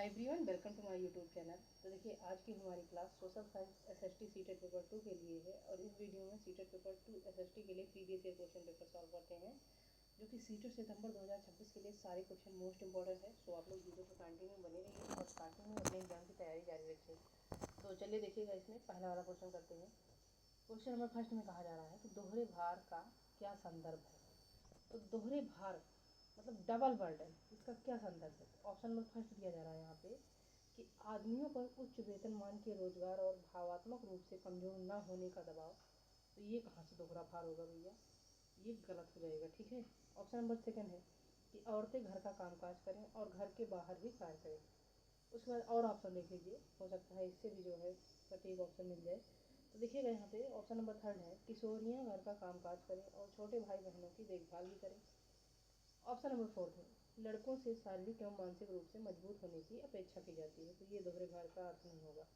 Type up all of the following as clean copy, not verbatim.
Hi everyone, welcome to my YouTube channel. तो देखिए, आज की हमारी class social science SST CTET paper 2 के लिए है और इस वीडियो में सीटेट पेपर 2 एसएसटी के लिए previous year question paper solve करते हैं, जो कि सीटेट सितंबर 2026 के लिए सारे क्वेश्चन मोस्ट इंपॉर्टेंट है। सो आप लोग वीडियो को कंटिन्यू बने रहिए और स्टार्टिंग में अपने एग्जाम की तैयारी जारी रखिए। तो चलिए देखिएगा, इसमें पहला वाला क्वेश्चन करते हैं। क्वेश्चन नंबर फर्स्ट में कहा जा रहा है कि दोहरे भार का क्या संदर्भ है। तो दोहरे भार मतलब डबल बर्डन, इसका क्या संदर्भ है। तो ऑप्शन नंबर फर्स्ट दिया जा रहा है यहाँ पे कि आदमियों पर उच्च वेतनमान के रोजगार और भावात्मक रूप से कमजोर न होने का दबाव। तो ये कहाँ से दोहरा भार होगा भैया, ये गलत हो जाएगा, ठीक है। ऑप्शन नंबर सेकंड है कि औरतें घर का कामकाज करें और घर के बाहर भी कार्य करें। उसके बाद और ऑप्शन देख लीजिए, हो सकता है इससे भी जो है सटीक ऑप्शन मिल जाए। तो देखिएगा यहाँ पे ऑप्शन नंबर थर्ड है किशोरियाँ घर का कामकाज करें और छोटे भाई बहनों की देखभाल भी करें। ऑप्शन नंबर फोर्थ है लड़कों से शारीरिक एवं मानसिक रूप से मजबूत होने की अपेक्षा की जाती है। तो ये दोहरे भार का अर्थ नहीं होगा,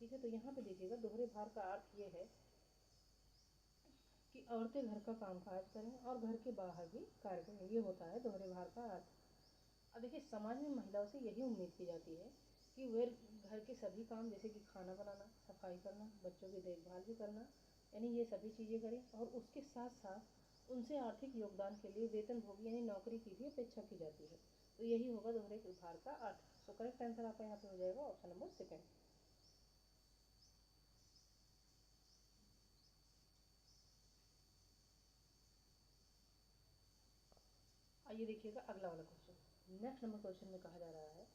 ठीक है। तो यहाँ पे देखिएगा, दोहरे भार का अर्थ ये है कि औरतें घर का कामकाज करें और घर के बाहर भी कार्य करें, ये होता है दोहरे भार का अर्थ। अब देखिए, समाज में महिलाओं से यही उम्मीद की जाती है कि वे घर के सभी काम जैसे कि खाना बनाना, सफाई करना, बच्चों की देखभाल भी करना, यानी ये सभी चीज़ें करें और उसके साथ साथ उनसे आर्थिक योगदान के लिए वेतनभोगी यानी नौकरी की भी अपेक्षा की जाती है। तो यही होगा दोहरे भार का अर्थ। सो करेक्ट आंसर आपका यहाँ पे हो जाएगा ऑप्शन नंबर सेकेंड। आइए देखिएगा अगला वाला क्वेश्चन। नेक्स्ट नंबर क्वेश्चन में कहा जा रहा है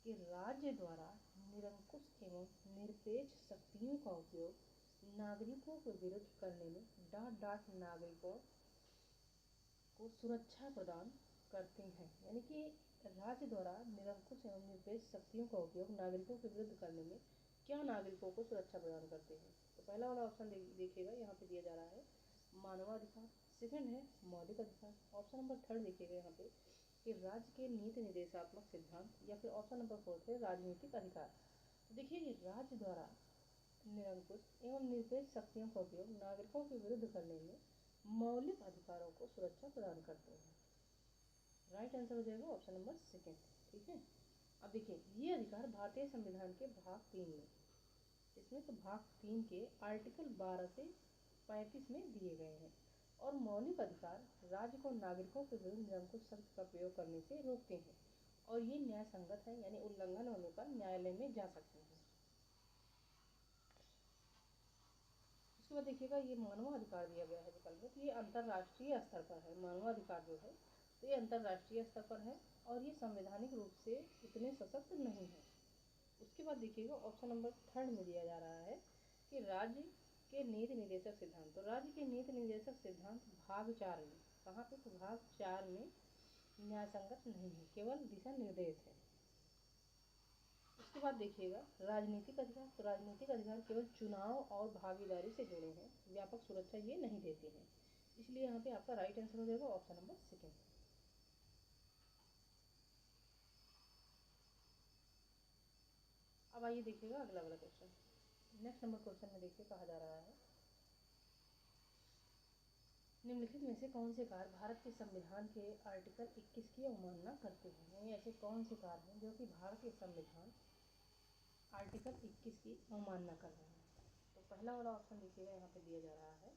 कि राज्य द्वारा निरंकुश एवं निरपेक्ष शक्तियों का उपयोग नागरिकों के विरुद्ध करने में डॉट डॉट नागरिकों को सुरक्षा प्रदान करते हैं। यानी कि राज्य द्वारा निरंकुश एवं निरपेक्ष शक्तियों का उपयोग नागरिकों के विरुद्ध करने में क्या नागरिकों को सुरक्षा प्रदान करते हैं। तो पहला वाला ऑप्शन देखिएगा, यहाँ पे दिया जा रहा है मानवाधिकार, सेकंड है मौलिक अधिकार, ऑप्शन नंबर थर्ड देखिएगा यहाँ पे कि राज्य के नीति निर्देशात्मक सिद्धांत, या फिर ऑप्शन नंबर फोर्थ है राजनीतिक अधिकार। तो देखिए कि राज्य द्वारा निरंकुश एवं निरपेक्ष शक्तियों का उपयोग नागरिकों के विरुद्ध करने में मौलिक अधिकारों को सुरक्षा प्रदान करते हैं। राइट आंसर हो जाएगा ऑप्शन नंबर सेकेंड, ठीक है। अब देखिए, ये अधिकार भारतीय संविधान के भाग 3 में, इसमें तो भाग 3 के आर्टिकल 12 से 35 में दिए गए हैं और मौलिक अधिकार राज्य को नागरिकों के विरुद्ध निरंकुश शब्द का प्रयोग करने से रोकते हैं और ये न्याय संगत है, यानी उल्लंघन होने पर न्यायालय में जा सकते हैं। उसके बाद देखिएगा, ये मानवाधिकार दिया गया है विकल्प में, तो ये अंतर्राष्ट्रीय स्तर पर है। मानवाधिकार जो है तो ये अंतर्राष्ट्रीय स्तर पर है और ये संवैधानिक रूप से इतने सशक्त नहीं है। उसके बाद देखिएगा, ऑप्शन नंबर थर्ड में दिया जा रहा है कि राज्य के नीति निर्देशक सिद्धांत। तो राज्य के नीति निर्देशक सिद्धांत भाग 4 में, कहाँ पे, तो भाग 4 में न्याय संगत नहीं है, केवल दिशा निर्देश है। उसके बाद देखिएगा राजनीतिक अधिकार। तो राजनीतिक अधिकार केवल चुनाव और भागीदारी से जुड़े हैं, व्यापक सुरक्षा ये नहीं देते हैं, इसलिए यहाँ पे आपका राइट आंसर हो जाएगा ऑप्शन नंबर सेकेंड। अब आइए देखिएगा अगला वाला क्वेश्चन। नेक्स्ट नंबर क्वेश्चन में देखिए, कहा जा रहा है निम्नलिखित में से कौन से कार्य भारत के संविधान के आर्टिकल 21 की अवमानना करते हैं। यानी ऐसे कौन से कार्य हैं जो कि भारत के संविधान आर्टिकल 21 की अवमानना कर रहे हैं। तो पहला वाला ऑप्शन देखिएगा, यहाँ पे दिया जा रहा है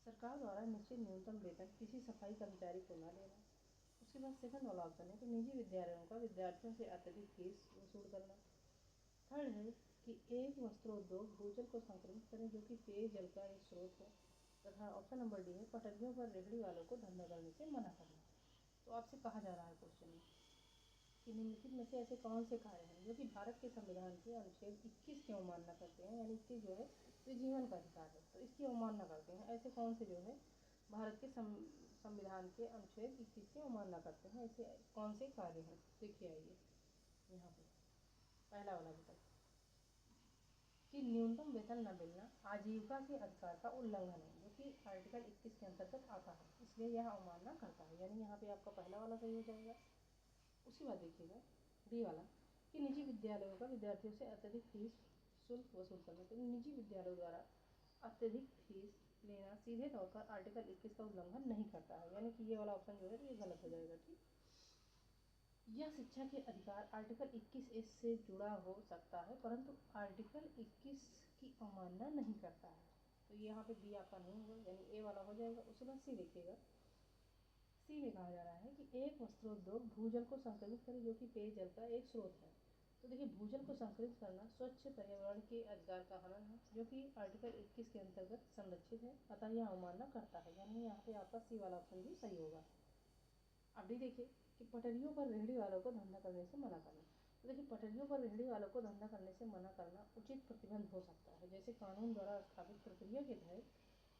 सरकार द्वारा निश्चित न्यूनतम वेतन किसी सफाई कर्मचारी को न देना। उसके बाद सेकंड वाला ऑप्शन है कि निजी विद्यालयों का विद्यार्थियों से अत्यधिक फीस वसूल करना। थर्ड है कि एक वस्त्रोद्योग भूजल को संक्रमित करें जो कि पेयजल का एक स्रोत हो। तथा ऑप्शन नंबर डी है पटरियों पर रेहड़ी वालों को धंधा करने से मना करना। तो आपसे कहा जा रहा है क्वेश्चन में कि निम्नलिखित में से ऐसे कौन से कार्य हैं जो कि भारत के संविधान के अनुच्छेद 21 की अवमानना करते हैं। यानी 21 जो है तो जीवन का अधिकार है, तो इसकी अवमानना करते हैं। ऐसे कौन से जो है भारत के संविधान के अनुच्छेद 21 की अवमानना करते हैं, ऐसे कौन से कार्य हैं। देखिए आइए यहाँ पे पहला वाला विकल्प कि न्यूनतम वेतन न मिलना आजीविका के अधिकार का उल्लंघन है, जो कि आर्टिकल 21 के अंतर्गत आता है, इसलिए यह अवमानना करता है। यानी यहाँ पे आपका पहला वाला सही हो जाएगा। उसके बाद देखिएगा डी वाला कि निजी विद्यालयों का विद्यार्थियों से अत्यधिक फीस शुल्क वसूल करना। तो निजी विद्यालयों द्वारा अत्यधिक फीस लेना सीधे तौर पर आर्टिकल 21 का उल्लंघन नहीं करता है, यानी कि ये वाला ऑप्शन जो है तो ये गलत हो जाएगा, ठीक। यह शिक्षा के अधिकार आर्टिकल 21 से जुड़ा हो सकता है, परंतु आर्टिकल 21 की अवमानना नहीं करता है। तो यहाँ पे बी आपका नहीं होगा, यानी ए वाला हो जाएगा। उसके बाद सी देखिएगा। सी में कहा जा रहा है कि एक वस्त्रोद्योग भूजल को संक्रमित करे जो कि पेयजल का एक स्रोत है। तो देखिए, भूजल को संक्रमित करना स्वच्छ पर्यावरण के अधिकार का हनन है, जो कि आर्टिकल 21 के अंतर्गत संरक्षित है, अतः यह अवमानना करता है, यानी यहाँ पे आपका सी वाला ऑप्शन भी सही होगा। अब भी देखिए कि पटरियों पर रेहड़ी वालों को धंधा करने से मना करना। तो देखिए, पटरियों पर रेहड़ी वालों को धंधा करने से मना करना उचित प्रतिबंध हो सकता है, जैसे कानून द्वारा स्थापित प्रक्रिया के तहत,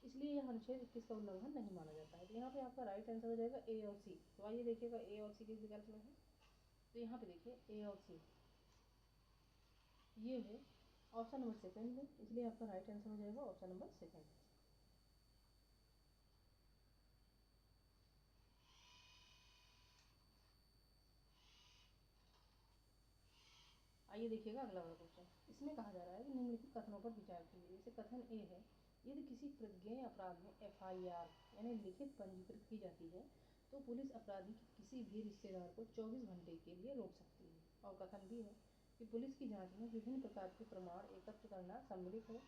इसलिए यह अनुच्छेद 21 का उल्लंघन नहीं माना जाता है। तो यहाँ पे आपका राइट आंसर हो जाएगा ए और सी। तो आइए देखिएगा ए और सी किस विकल्प में है। तो यहाँ पे देखिए ए और सी ये है ऑप्शन नंबर सेकंड में, इसलिए आपका राइट आंसर हो जाएगा ऑप्शन नंबर सेकंड। आइए देखिएगा अगला वाला क्वेश्चन। इसमें कहा जा रहा है कि निम्नलिखित कथनों पर विचार कीजिए। जैसे कथन ए है, यदि किसी प्रज्ञेय अपराध में एफआईआर यानी लिखित पंजीकृत की जाती है तो पुलिस अपराधी के किसी भी रिश्तेदार को 24 घंटे के लिए रोक सकती है। और कथन बी है कि पुलिस की जांच में विभिन्न प्रकार के प्रमाण एकत्र करना सम्मिलित है।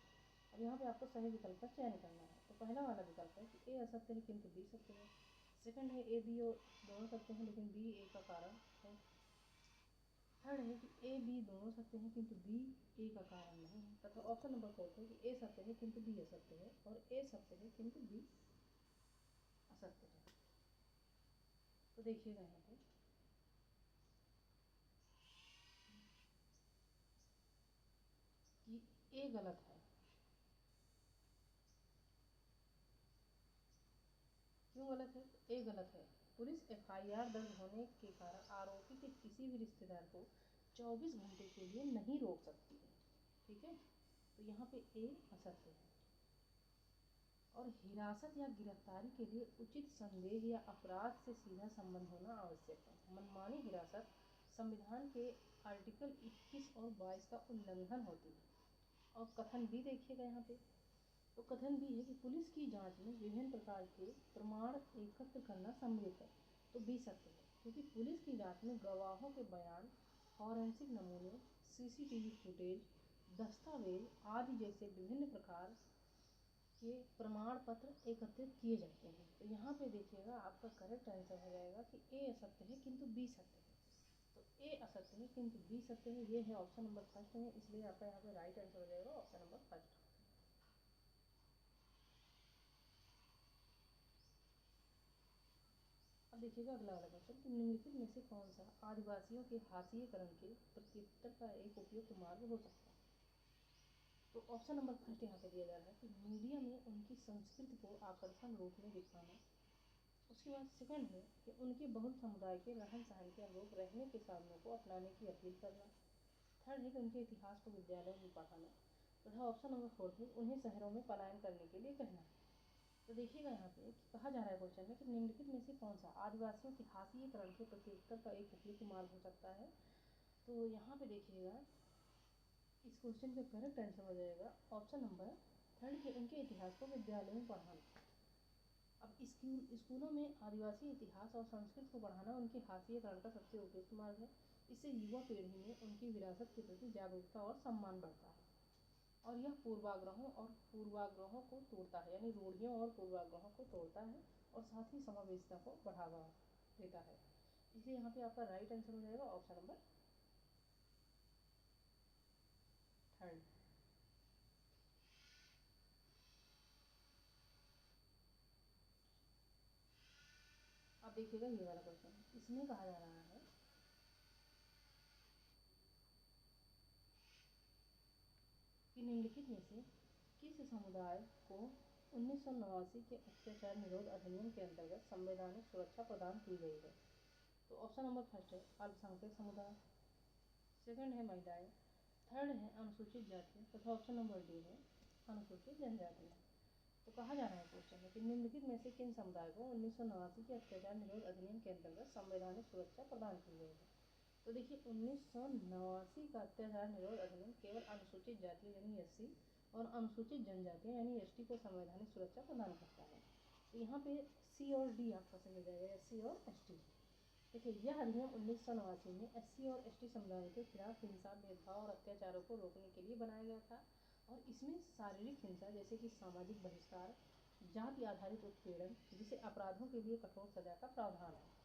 अब यहाँ पे आपको सही विकल्प का चयन करना है। तो पहला वाला विकल्प है कि ए असत्य है किंतु बी सत्य है। सेकंड है ए बी और दोनों सत्य हैं लेकिन बी ए का कारण है। थर्ड है कि ए बी दोनों सत्य हैं किंतु बी ए का कारण नहीं है। तथा ऑप्शन नंबर फोर्थ है कि ए सत्य है किंतु बी असत्य है और ए सत्य है किंतु बी असत्य है। तो देखिएगा यहाँ पे कि ए गलत है। क्यों गलत है? ए गलत है। पुलिस एफआईआर दर्ज होने के कारण आरोपी के किसी भी रिश्तेदार को 24 घंटे के लिए नहीं रोक सकती है। ठीक है, तो यहाँ पे ए असत्य है। और हिरासत या गिरफ्तारी के लिए उचित संदेह या अपराध से सीधा संबंध होना आवश्यक है। मनमानी हिरासत संविधान के आर्टिकल 21 और 22 का उल्लंघन होती है। और कथन भी देखिएगा यहाँ पे। तो कथन भी है कि पुलिस की जांच में विभिन्न प्रकार के प्रमाण एकत्र करना सम्मिलित है। तो बी सत्य है, क्योंकि पुलिस की जांच में गवाहों के बयान, फॉरेंसिक नमूने, सीसीटीवी फुटेज, दस्तावेज आदि जैसे विभिन्न प्रकार के प्रमाण पत्र एकत्रित किए जाते हैं। तो यहाँ पे देखिएगा आपका करेक्ट आंसर हो जाएगा कि ए असत्य है किंतु बी सत्य है। तो ए असत्य है किंतु बी सत्य है, ये है ऑप्शन नंबर फर्स्ट में, इसलिए आपका यहाँ पे राइट आंसर हो जाएगा ऑप्शन नंबर फर्स्ट। अब देखिएगा अगला वाला क्वेश्चन कि निम्नलिखित में से कौन सा आदिवासियों के हाशिएकरण के प्रत्युत्तर का एक उपयुक्त मार्ग हो सकता है। तो ऑप्शन नंबर फर्स्ट यहाँ पे दिया जा रहा है कि मीडिया में उनकी संस्कृति को आकर्षण रूप में दिखाना। उसके बाद सेकंड है कि उनके बहुल समुदाय के रहन सहन के अनुरूप रहने के साधनों को अपनाने की अपील करना। थर्ड है कि उनके इतिहास को विद्यालयों में पढ़ाना। तथा ऑप्शन नंबर फोर्थ है उन्हें शहरों में पलायन करने के लिए कहना। तो देखिएगा यहाँ पे कि कहा जा रहा है क्वेश्चन में कि निम्नलिखित में से कौन सा आदिवासियों के हाशिएकरण के प्रत्युत्तर का एक उपयुक्त मार्ग हो सकता है। तो यहाँ पे देखिएगा इस क्वेश्चन का करेक्ट आंसर हो जाएगा ऑप्शन नंबर थर्ड के उनके इतिहास को विद्यालयों में पढ़ाना। अब स्कूलों में आदिवासी इतिहास और संस्कृति को बढ़ाना उनके हाशिएकरण का सबसे उपयुक्त मार्ग है। इससे युवा पीढ़ी में उनकी विरासत के प्रति जागरूकता और सम्मान बढ़ता है। और यह पूर्वाग्रहों को तोड़ता है, यानी रूढ़ियों और पूर्वाग्रहों को तोड़ता है और साथ ही समावेशिता को बढ़ावा देता है। इसलिए यहाँ पे आपका राइट आंसर हो जाएगा ऑप्शन नंबर थर्ड। अब देखिएगा ये वाला क्वेश्चन। इसमें कहा जा रहा है कि निम्नलिखित में से किस समुदाय को 1989 के अत्याचार निरोध अधिनियम के अंतर्गत संवैधानिक सुरक्षा प्रदान की गई है। तो ऑप्शन नंबर फर्स्ट है अल्पसंख्यक समुदाय, सेकंड है महिलाएं, थर्ड है अनुसूचित जातियाँ तथा ऑप्शन नंबर डी है अनुसूचित जनजातियाँ। तो कहा जा रहा है क्वेश्चन में कि निम्नलिखित में से किन समुदाय को 1989 के अत्याचार निरोध अधिनियम के अंतर्गत संवैधानिक सुरक्षा प्रदान की गई है। तो देखिए 1989 का अत्याचार निरोध अधिनियम केवल अनुसूचित जातियों यानी एससी और अनुसूचित जनजातियाँ यानी एसटी को संवैधानिक सुरक्षा प्रदान करता है। तो यहाँ पे सी और डी आपका सही हो जाएगा, एससी और एसटी। देखिए, यह अधिनियम 1989 में SC और ST समुदायों के खिलाफ हिंसा, भेदभाव और अत्याचारों को रोकने के लिए बनाया गया था। और इसमें शारीरिक हिंसा जैसे कि सामाजिक बहिष्कार, जाति आधारित उत्पीड़न जैसे अपराधों के लिए कठोर सजा का प्रावधान है।